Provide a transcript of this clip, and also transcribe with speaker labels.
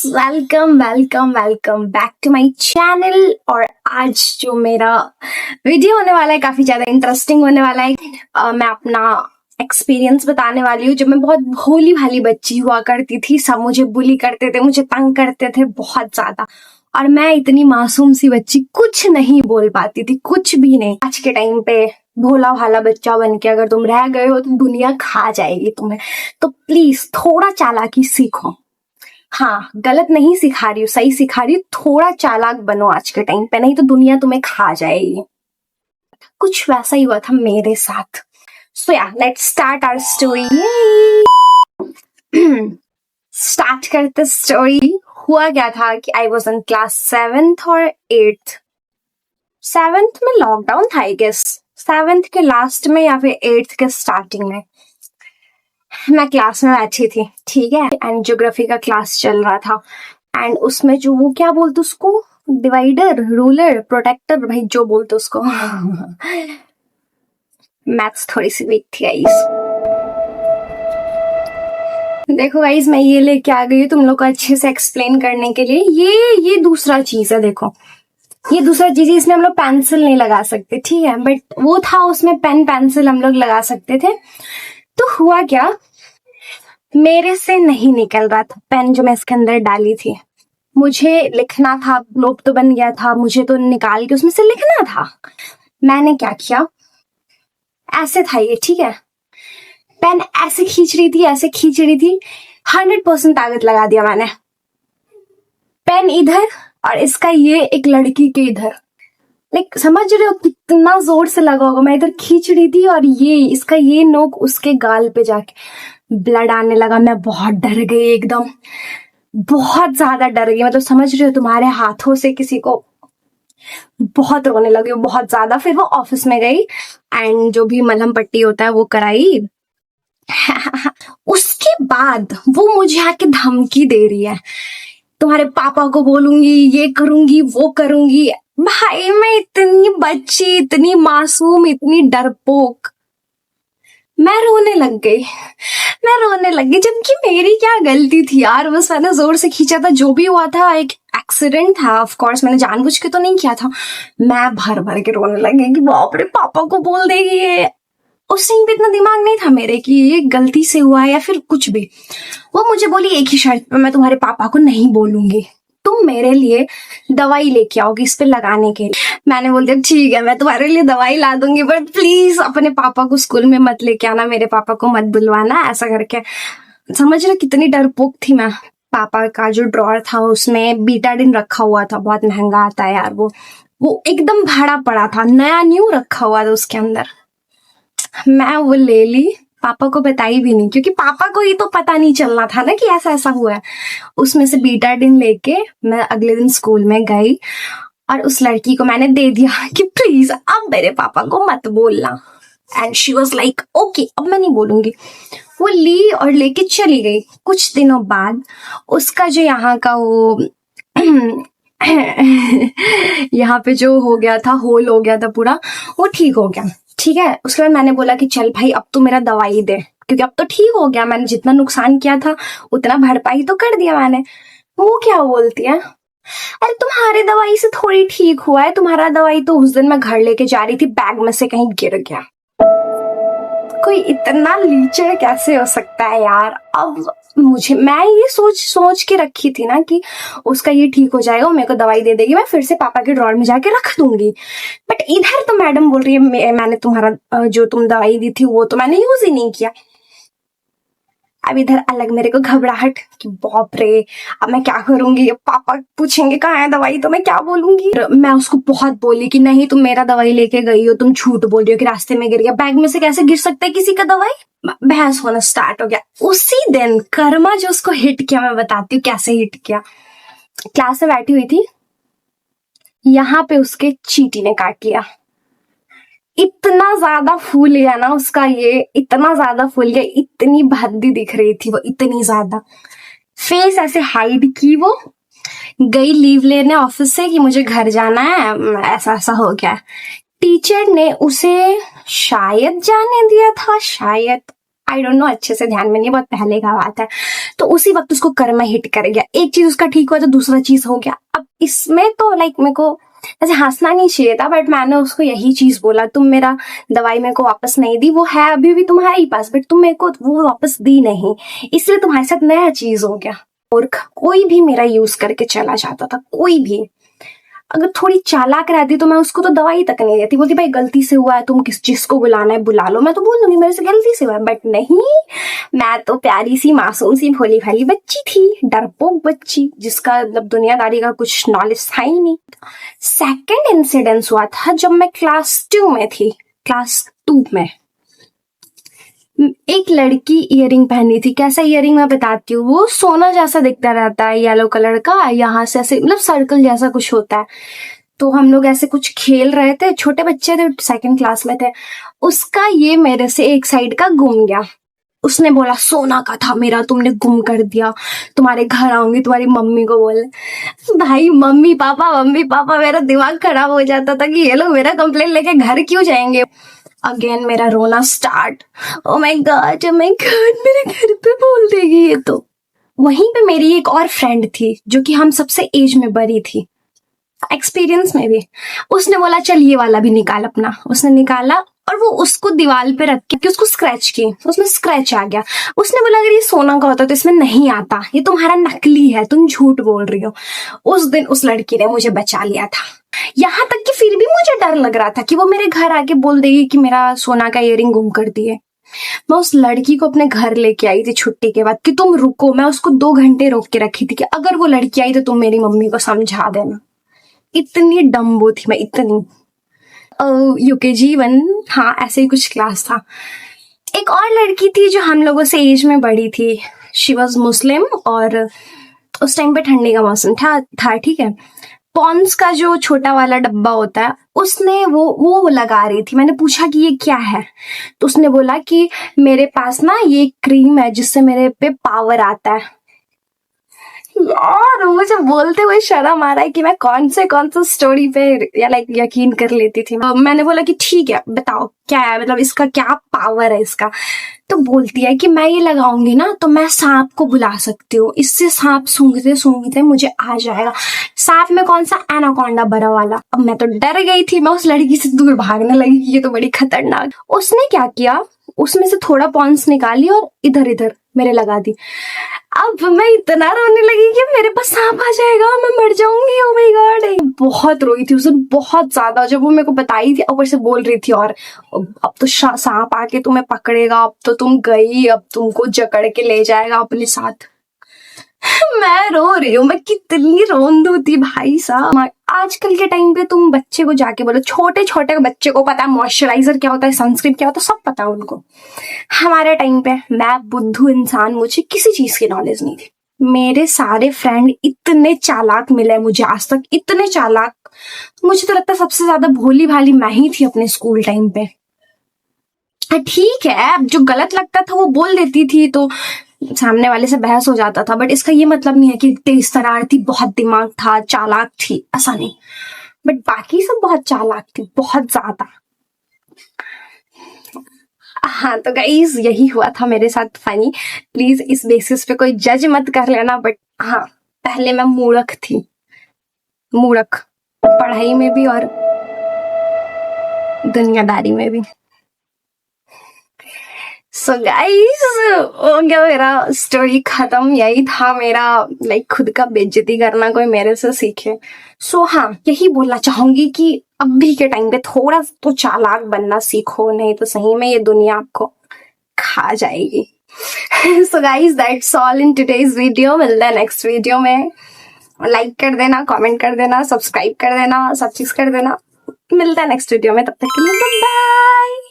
Speaker 1: Welcome welcome welcome back to my channel. और आज जो मेरा वीडियो होने वाला है काफी ज्यादा इंटरेस्टिंग होने वाला है। मैं अपना एक्सपीरियंस बताने वाली हूँ। जब मैं बहुत भोली भाली बच्ची हुआ करती थी, सब मुझे बुली करते थे, मुझे तंग करते थे बहुत ज्यादा, और मैं इतनी मासूम सी बच्ची कुछ नहीं बोल पाती थी, कुछ भी नहीं। आज के टाइम पे भोला भाला बच्चा बन के अगर तुम रह गए हो तो दुनिया खा जाएगी तुम्हें। तो प्लीज थोड़ा चालाकी सीखो। हाँ, गलत नहीं सिखा रही हूँ, सही सिखा रही हूँ। थोड़ा चालाक बनो आज के टाइम पे, नहीं तो दुनिया तुम्हें खा जाएगी। कुछ वैसा ही हुआ था मेरे साथ। So yeah let's start our story. Start करते स्टोरी। हुआ क्या था कि I was in class 7th और 8th। 7th में लॉकडाउन था आई गेस, 7th के लास्ट में या फिर 8th के स्टार्टिंग में। मैं क्लास में बैठी थी, ठीक है, एंड ज्योग्राफी का क्लास चल रहा था। एंड उसमें जो वो क्या बोलते उसको, डिवाइडर, रूलर, प्रोटेक्टर, भाई जो बोलते उसको। मैथ्स थोड़ी सी वीक थी गाइस। देखो गाइस, मैं ये लेके आ गई हूँ तुम लोग को अच्छे से एक्सप्लेन करने के लिए। ये दूसरा चीज है, देखो ये दूसरा चीज है। इसमें हम लोग पेंसिल नहीं लगा सकते, ठीक है, बट वो था उसमें पेन पेंसिल हम लोग लगा सकते थे। तो हुआ क्या, मेरे से नहीं निकल रहा था पेन जो मैं इसके अंदर डाली थी। मुझे लिखना था, ग्लोब तो बन गया था, मुझे तो निकाल के उसमें से लिखना था। मैंने क्या किया, ऐसे था ये, ठीक है, पेन ऐसे खींच रही थी, ऐसे खींच रही थी, 100% ताकत लगा दिया मैंने। पेन इधर और इसका ये एक लड़की के इधर, लाइक समझ रहे हो कितना जोर से लगा होगा। मैं इधर खींच रही थी और ये इसका ये नोक उसके गाल पे जाके ब्लड आने लगा। मैं बहुत डर गई, एकदम बहुत ज्यादा डर गई। मतलब समझ रहे हो, तुम्हारे हाथों से किसी को बहुत रोने लगी बहुत ज्यादा। फिर वो ऑफिस में गई एंड जो भी मलहम पट्टी होता है वो कराई। उसके बाद वो मुझे आके धमकी दे रही है, तुम्हारे पापा को बोलूंगी, ये करूंगी, वो करूंगी। भाई मैं इतनी बच्ची, इतनी मासूम, इतनी डरपोक, मैं रोने लग गई। जबकि मेरी क्या गलती थी यार, बस मैंने जोर से खींचा था। जो भी हुआ था एक एक्सीडेंट था, ऑफ कोर्स मैंने जानबूझ के तो नहीं किया था। मैं भर भर के रोने लगी कि बाप रे, पापा को बोल देगी ये। उस टाइम पे इतना दिमाग नहीं था मेरे कि ये गलती से हुआ है या फिर कुछ भी। वो मुझे बोली एक ही शर्त पे, मैं तुम्हारे पापा को नहीं बोलूंगी, तुम मेरे लिए दवाई लेके आओगी इस पे लगाने के लिए। मैंने बोल दिया ठीक है, मैं तुम्हारे लिए दवाई ला दूंगी, बट प्लीज अपने पापा को स्कूल में मत लेके आना, मेरे पापा को मत बुलवाना, ऐसा करके। समझ रहे कितनी डरपोक थी मैं। पापा का जो ड्रॉर था उसमें बीटाडिन रखा हुआ था, बहुत महंगा आता है यार वो एकदम भाड़ा पड़ा था, नया न्यू रखा हुआ था उसके अंदर। मैं वो ले ली, पापा को बताई भी नहीं, क्योंकि पापा को ही तो पता नहीं चलना था ना कि ऐसा ऐसा हुआ है। उसमें से बीटाडिन लेके मैं अगले दिन स्कूल में गई और उस लड़की को मैंने दे दिया कि प्लीज अब मेरे पापा को मत बोलना। And she was like okay, अब मैं नहीं बोलूंगी। वो ली और लेके चली गई। कुछ दिनों बाद उसका जो यहाँ का वो यहाँ पे जो हो गया था, होल हो गया था पूरा, वो ठीक हो गया, ठीक है। उसके बाद मैंने बोला कि चल भाई अब तू मेरा दवाई दे, क्योंकि अब तो ठीक हो गया, मैंने जितना नुकसान किया था उतना भरपाई तो कर दिया मैंने। वो क्या बोलती है, अरे तुम्हारे दवाई से थोड़ी ठीक हुआ है, तुम्हारा दवाई तो उस दिन मैं घर लेके जा रही थी, बैग में से कहीं गिर गया। कोई इतना लीचड़ कैसे हो सकता है यार। अब मैं ये सोच के रखी थी ना कि उसका ये ठीक हो जाएगा, मेरे को दवाई दे देगी, मैं फिर से पापा के ड्रॉर में जाके रख दूंगी। बट इधर तो मैडम बोल रही है मैंने तुम्हारा जो तुम दवाई दी थी वो तो मैंने यूज ही नहीं किया। अब इधर अलग मेरे को घबराहट कि बाप रे, अब मैं क्या करूंगी, पापा पूछेंगे कहाँ है दवाई, तो मैं क्या बोलूंगी। मैं उसको बहुत बोली कि नहीं तुम मेरा दवाई लेके गई हो, तुम झूठ बोल रही हो कि रास्ते में गिर गया। बैग में से कैसे गिर सकता है किसी का दवाई। बहस होना स्टार्ट हो गया। उसी दिन कर्मा जो उसको हिट किया, मैं बताती हूँ कैसे हिट किया। क्लास में बैठी हुई थी, यहाँ पे उसके चींटी ने काट लिया। इतना ज्यादा फूल गया ना उसका, ये इतना ज्यादा फूल गया, इतनी भद्दी दिख रही थी वो, इतनी ज्यादा। फेस ऐसे हाइड की, वो गई लीव लेने ऑफिस से कि मुझे घर जाना है, ऐसा ऐसा हो गया। टीचर ने उसे शायद जाने दिया था, शायद, आई डोंट नो, अच्छे से ध्यान में नहीं, बहुत पहले का बात है। तो उसी वक्त उसको कर्मा हिट कर गया, एक चीज उसका ठीक हुआ तो दूसरा चीज हो गया। अब इसमें तो लाइक मेरे को ऐसे हंसना नहीं चाहिए था, बट मैंने उसको यही चीज बोला, तुम मेरा दवाई मेरे को वापस नहीं दी, वो है अभी भी तुम्हारे ही पास, बट तुम मेरे को वो वापस दी नहीं, इसलिए तुम्हारे साथ नया चीज हो गया। और कोई भी मेरा यूज करके चला जाता था, कोई भी अगर थोड़ी चालाक रहती तो मैं उसको तो दवाई तक नहीं देती, बोलती भाई गलती से हुआ है, तुम किस चीज को बुलाना है बुला लो, मैं तो बोल दूंगी मेरे से गलती से हुआ है। बट नहीं, मैं तो प्यारी सी मासूम सी भोली भाली बच्ची थी, डरपोक बच्ची, जिसका मतलब दुनियादारी का कुछ नॉलेज था ही नहीं। सेकंड इंसिडेंस हुआ था जब मैं क्लास 2 में थी। क्लास 2 में एक लड़की इयरिंग पहनी थी। कैसा इयरिंग मैं बताती हूँ, वो सोना जैसा दिखता रहता है, येलो कलर का, यहाँ से ऐसे मतलब सर्कल जैसा कुछ होता है। तो हम लोग ऐसे कुछ खेल रहे थे, छोटे बच्चे थे, सेकंड क्लास में थे। उसका ये मेरे से एक साइड का गुम गया। उसने बोला सोना का था मेरा, तुमने गुम कर दिया, तुम्हारे घर आऊंगी, तुम्हारी मम्मी को बोले। भाई मम्मी पापा, मेरा दिमाग खराब हो जाता था कि ये लोग मेरा कंप्लेन लेके घर क्यों जाएंगे। अगेन मेरा रोना स्टार्ट, ओ माय गॉड मेरे घर पे बोल देगी ये तो। वहीं पे मेरी एक और फ्रेंड थी जो कि हम सबसे एज में बड़ी थी, एक्सपीरियंस में भी। उसने बोला चल ये वाला भी निकाल अपना। उसने निकाला और वो उसको दीवार पे रख के उसको स्क्रैच की, उसमें स्क्रैच आ गया। उसने बोला अगर ये सोना का होता तो इसमें नहीं आता, ये तुम्हारा नकली है, तुम झूठ बोल रही हो। उस दिन उस लड़की ने मुझे बचा लिया था। यहाँ तक कि फिर भी मुझे डर लग रहा था कि वो मेरे घर आके बोल देगी कि मेरा सोना का इयरिंग गुम कर दिए। मैं उस लड़की को अपने घर लेके आई थी छुट्टी के बाद कि तुम रुको, मैं उसको 2 घंटे रोक के रखी थी कि अगर वो लड़की आई तो तुम मेरी मम्मी को समझा देना। इतनी डम्बो थी मैं, इतनी। यूकेजी 1, हाँ ऐसे ही कुछ क्लास था। एक और लड़की थी जो हम लोगों से एज में बड़ी थी, शी वॉज मुस्लिम, और उस टाइम पे ठंडी का मौसम था ठीक है। पॉन्ड्स का जो छोटा वाला डब्बा होता है, उसने वो लगा रही थी। मैंने पूछा कि ये क्या है, तो उसने बोला कि मेरे पास ना ये क्रीम है जिससे मेरे पे पावर आता है। यार मुझे बोलते हुए शर्म आ रहा है कि मैं कौन से स्टोरी पे या लाइक यकीन कर लेती थी। मैंने बोला कि ठीक है बताओ क्या है, मतलब इसका क्या पावर है इसका। तो बोलती है कि मैं ये लगाऊंगी ना तो मैं सांप को बुला सकती हूँ, इससे सांप सूंघते सूंघते मुझे आ जाएगा। सांप में कौन सा, एनाकोंडा बड़ा वाला। अब मैं तो डर गई थी, मैं उस लड़की से दूर भागने लगी कि ये तो बड़ी खतरनाक। उसने क्या किया, उसमें से थोड़ा पॉन्स निकाली और इधर इधर मेरे लगा दी। अब मैं इतना रोने लगी कि मेरे पास सांप आ जाएगा, मैं मर जाऊंगी, ओ माय गॉड। बहुत रोई थी उस दिन, बहुत ज्यादा। जब वो मेरे को बताई थी, ऊपर से बोल रही थी और अब तो सांप आके तुम्हें पकड़ेगा, अब तो तुम गई, अब तुमको जकड़ के ले जाएगा अपने साथ। मैं रो रही हूँ, मैं कितनी रोंदू थी भाई साहब। आजकल के टाइम पे तुम बच्चे को जाके बोलो, छोटे छोटे बच्चे को पता है मॉइस्चराइजर क्या होता है, सनस्क्रीन क्या होता है, सब पता है उनको। हमारे टाइम पे मैं बुद्धू इंसान, मुझे किसी चीज की नॉलेज नहीं थी। मेरे सारे फ्रेंड इतने चालाक मिले मुझे आज तक, इतने चालाक। मुझे तो लगता है सबसे ज्यादा भोली भाली मैं ही थी अपने स्कूल टाइम पे। ठीक है, जो गलत लगता था वो बोल देती थी तो सामने वाले से बहस हो जाता था, बट इसका ये मतलब नहीं है कि तेज तरार थी, बहुत दिमाग था, चालाक थी, ऐसा नहीं। बट बाकी सब बहुत चालाक थी, बहुत ज्यादा। हाँ तो गाइस यही हुआ था मेरे साथ फनी। प्लीज इस बेसिस पे कोई जज मत कर लेना। बट हाँ, पहले मैं मूर्ख थी, मूर्ख, पढ़ाई में भी और दुनियादारी में भी। सो गाइस हो गया मेरा स्टोरी खत्म। यही था मेरा लाइक खुद का बेइज्जती करना, कोई मेरे से सीखे। सो हाँ, यही बोलना चाहूंगी कि अभी के टाइम पे थोड़ा तो चालाक बनना सीखो, नहीं तो सही में ये दुनिया आपको खा जाएगी। So guys that's all in today's video. मिलते हैं नेक्स्ट वीडियो में। लाइक कर देना, कमेंट कर देना, सब्सक्राइब कर देना, सब चीज कर देना। मिलता है नेक्स्ट वीडियो में, तब तक के लिए बाय।